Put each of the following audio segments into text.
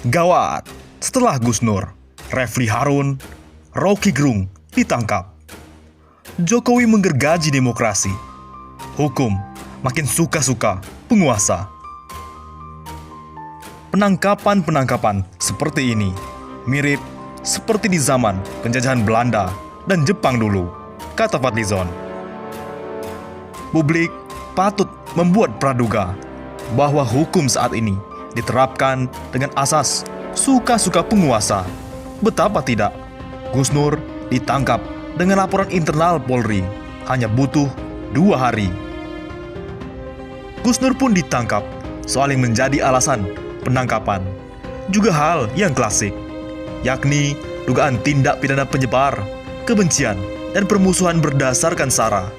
Gawat, setelah Gus Nur, Refli Harun, Rocky Gerung ditangkap. Jokowi menggergaji demokrasi. Hukum makin suka-suka penguasa. Penangkapan-penangkapan seperti ini mirip seperti di zaman penjajahan Belanda dan Jepang dulu, kata Fadlizon. Publik patut membuat praduga bahwa hukum saat ini diterapkan dengan asas suka-suka penguasa. Betapa tidak, Gus Nur ditangkap dengan laporan internal Polri hanya butuh 2 hari. Gus Nur pun ditangkap soal yang menjadi alasan penangkapan. Juga hal yang klasik, yakni dugaan tindak pidana penyebar, kebencian, dan permusuhan berdasarkan sara,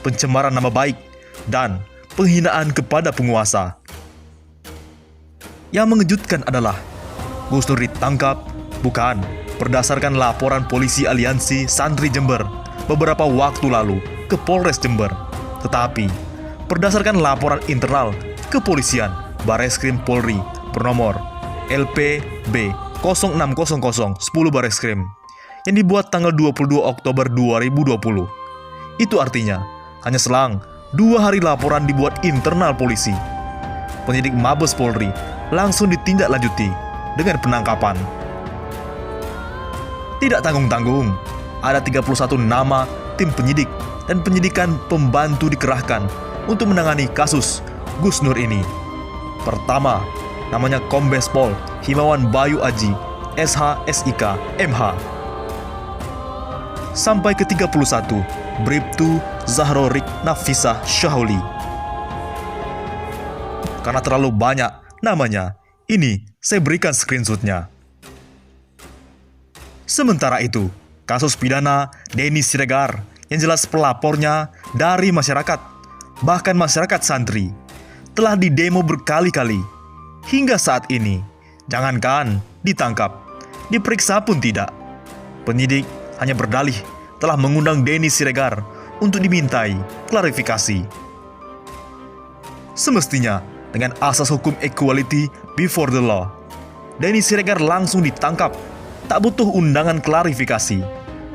pencemaran nama baik, dan penghinaan kepada penguasa. Yang mengejutkan adalah Gus Nur ditangkap bukan berdasarkan laporan polisi Aliansi Santri Jember beberapa waktu lalu ke Polres Jember, tetapi berdasarkan laporan internal kepolisian Bareskrim Polri bernomor LPB 060010 Bareskrim yang dibuat tanggal 22 Oktober 2020. Itu artinya hanya selang 2 hari laporan dibuat internal polisi, penyidik Mabes Polri langsung ditindaklanjuti dengan penangkapan. Tidak tanggung-tanggung, ada 31 nama tim penyidik dan penyidikan pembantu dikerahkan untuk menangani kasus Gus Nur ini. Pertama, namanya Kombes Pol Himawan Bayu Aji, SH-SIK, MH. Sampai ke 31, Bribtu Zahrorik Nafisah Syahuli. Karena terlalu banyak namanya, ini saya berikan screenshotnya. Sementara itu, kasus pidana Denny Siregar yang jelas pelapornya dari masyarakat, bahkan masyarakat santri, telah didemo berkali-kali. Hingga saat ini, jangankan ditangkap, diperiksa pun tidak. Penyidik hanya berdalih telah mengundang Denny Siregar untuk dimintai klarifikasi. Semestinya, dengan asas hukum equality before the law, Denny Siregar langsung ditangkap, tak butuh undangan klarifikasi.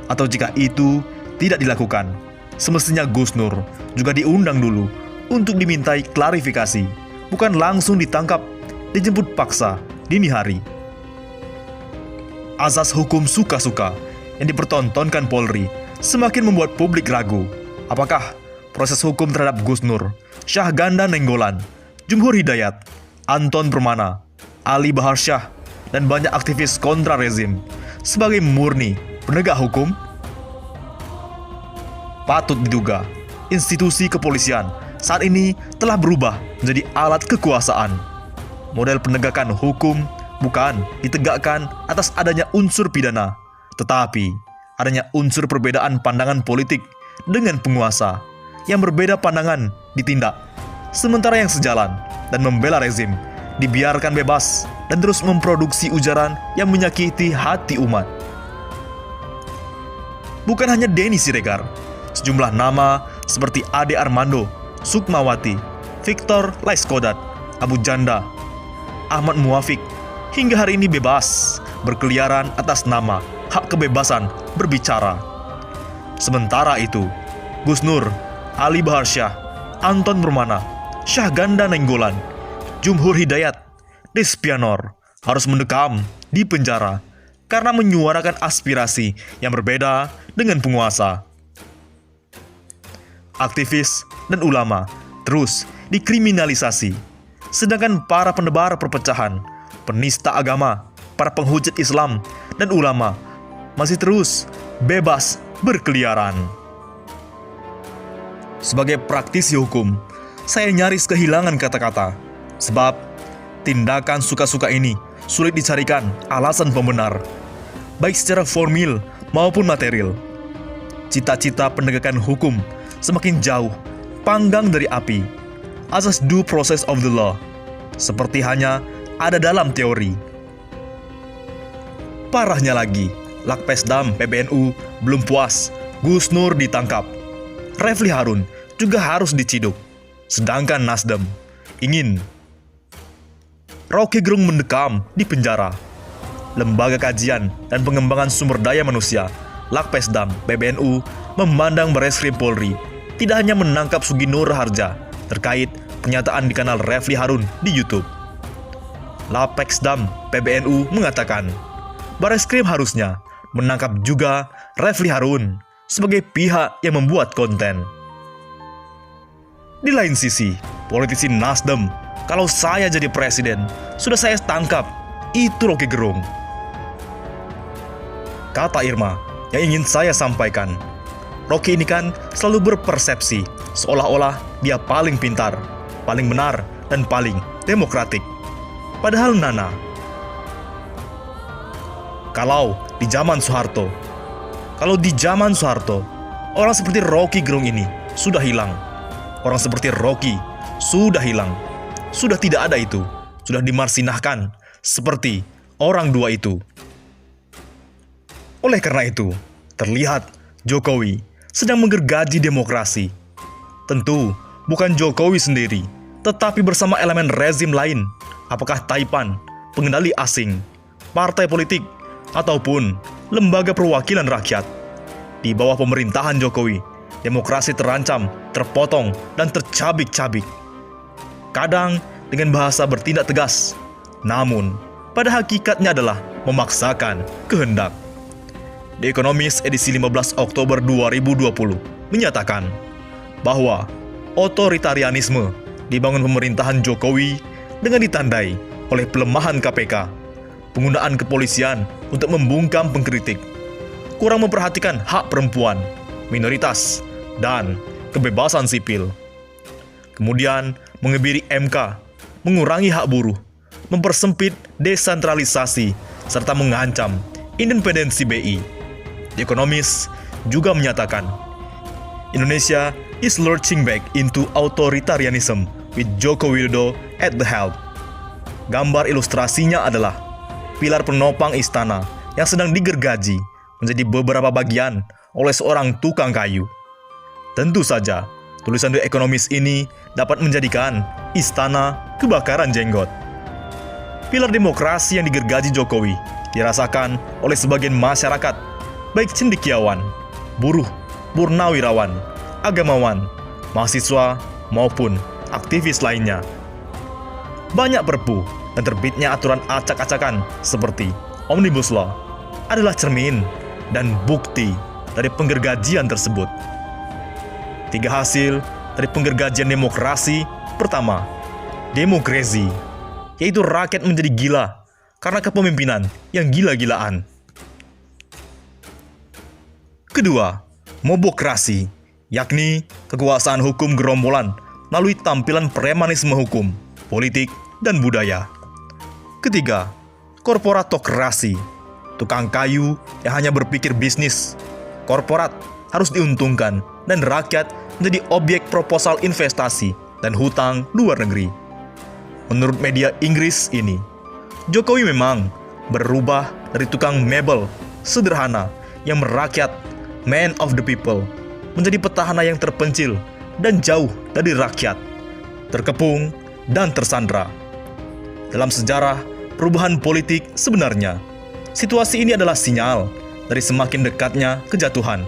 Atau jika itu tidak dilakukan, semestinya Gus Nur juga diundang dulu untuk dimintai klarifikasi, bukan langsung ditangkap, dijemput paksa dini hari. Asas hukum suka-suka yang dipertontonkan Polri semakin membuat publik ragu, apakah proses hukum terhadap Gus Nur, Syahganda Nenggolan, Jumhur Hidayat, Anton Permana, Ali Bahar Syah, dan banyak aktivis kontra rezim sebagai murni penegak hukum? Patut diduga, institusi kepolisian saat ini telah berubah menjadi alat kekuasaan. Model penegakan hukum bukan ditegakkan atas adanya unsur pidana, tetapi adanya unsur perbedaan pandangan politik dengan penguasa. Yang berbeda pandangan ditindak, sementara yang sejalan dan membela rezim dibiarkan bebas dan terus memproduksi ujaran yang menyakiti hati umat. Bukan hanya Denny Siregar, sejumlah nama seperti Ade Armando, Sukmawati, Victor Laiskodat, Abu Janda, Ahmad Muafiq, hingga hari ini bebas berkeliaran atas nama hak kebebasan berbicara. Sementara itu, Gus Nur, Ali Bahar Syah, Anton Permana, Syahganda Nenggolan, Jumhur Hidayat, Despianor harus mendekam di penjara karena menyuarakan aspirasi yang berbeda dengan penguasa. Aktivis dan ulama terus dikriminalisasi, sedangkan para penebar perpecahan, penista agama, para penghujat Islam, dan ulama masih terus bebas berkeliaran. Sebagai praktisi hukum, saya nyaris kehilangan kata-kata, sebab tindakan suka-suka ini sulit dicarikan alasan pembenar, baik secara formil maupun material. Cita-cita penegakan hukum semakin jauh panggang dari api. Asas due process of the law seperti hanya ada dalam teori. Parahnya lagi, Lakpesdam PBNU belum puas Gus Nur ditangkap, Refli Harun juga harus diciduk, sedangkan Nasdem ingin Rocky Gerung mendekam di penjara. Lembaga Kajian dan Pengembangan Sumber Daya Manusia, Lakpesdam, PBNU, memandang Bareskrim Polri tidak hanya menangkap Sugi Nur Harja terkait pernyataan di kanal Refli Harun di YouTube. Lakpesdam PBNU mengatakan, Bareskrim harusnya menangkap juga Refli Harun sebagai pihak yang membuat konten. Di lain sisi, politisi Nasdem, kalau saya jadi presiden, sudah saya tangkap, itu Rocky Gerung. Kata Irma, yang ingin saya sampaikan, Rocky ini kan selalu berpersepsi seolah-olah dia paling pintar, paling benar, dan paling demokratik. Padahal Nana, kalau di zaman Soeharto, orang seperti Rocky Gerung ini sudah hilang. Orang seperti Rocky sudah hilang. Sudah tidak ada itu. Sudah dimarsinahkan seperti orang dua itu. Oleh karena itu, terlihat Jokowi sedang menggergaji demokrasi. Tentu bukan Jokowi sendiri, tetapi bersama elemen rezim lain. Apakah Taipan, pengendali asing, partai politik, ataupun lembaga perwakilan rakyat. Di bawah pemerintahan Jokowi, demokrasi terancam, terpotong, dan tercabik-cabik. Kadang dengan bahasa bertindak tegas, namun pada hakikatnya adalah memaksakan kehendak. The Economist edisi 15 Oktober 2020 menyatakan bahwa otoritarianisme dibangun pemerintahan Jokowi dengan ditandai oleh pelemahan KPK, penggunaan kepolisian untuk membungkam pengkritik, kurang memperhatikan hak perempuan, minoritas, dan kebebasan sipil. Kemudian mengebiri MK, mengurangi hak buruh, mempersempit desentralisasi, serta mengancam independensi BI. The Economist juga menyatakan, Indonesia is lurching back into authoritarianism with Joko Widodo at the helm. Gambar ilustrasinya adalah pilar penopang istana yang sedang digergaji menjadi beberapa bagian oleh seorang tukang kayu. Tentu saja, tulisan The Economist ini dapat menjadikan istana kebakaran jenggot. Pilar demokrasi yang digergaji Jokowi dirasakan oleh sebagian masyarakat, baik cendekiawan, buruh, purnawirawan, agamawan, mahasiswa, maupun aktivis lainnya. Banyak perpu dan terbitnya aturan acak-acakan seperti Omnibus Law adalah cermin dan bukti dari penggergajian tersebut. 3 hasil dari penggergajian demokrasi. Pertama, demokrasi, yaitu rakyat menjadi gila karena kepemimpinan yang gila-gilaan. Kedua, mobokrasi, yakni kekuasaan hukum gerombolan melalui tampilan premanisme hukum, politik, dan budaya. Ketiga, korporatokrasi, tukang kayu yang hanya berpikir bisnis. Korporat harus diuntungkan dan rakyat menjadi objek proposal investasi dan hutang luar negeri. Menurut media Inggris ini, Jokowi memang berubah dari tukang mebel sederhana yang merakyat, man of the people, menjadi petahana yang terpencil dan jauh dari rakyat, terkepung dan tersandra. Dalam sejarah perubahan politik sebenarnya, situasi ini adalah sinyal dari semakin dekatnya kejatuhan.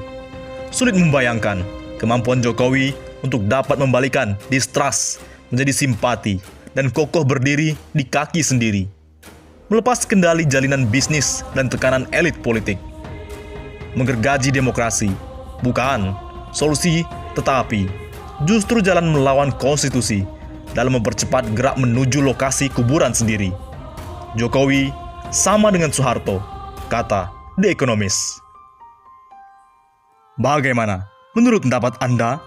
Sulit membayangkan kemampuan Jokowi untuk dapat membalikan distrust menjadi simpati dan kokoh berdiri di kaki sendiri, melepas kendali jalinan bisnis dan tekanan elit politik. Menggergaji demokrasi bukan solusi, tetapi justru jalan melawan konstitusi dalam mempercepat gerak menuju lokasi kuburan sendiri. Jokowi sama dengan Soeharto, kata The Economist. Bagaimana menurut pendapat Anda?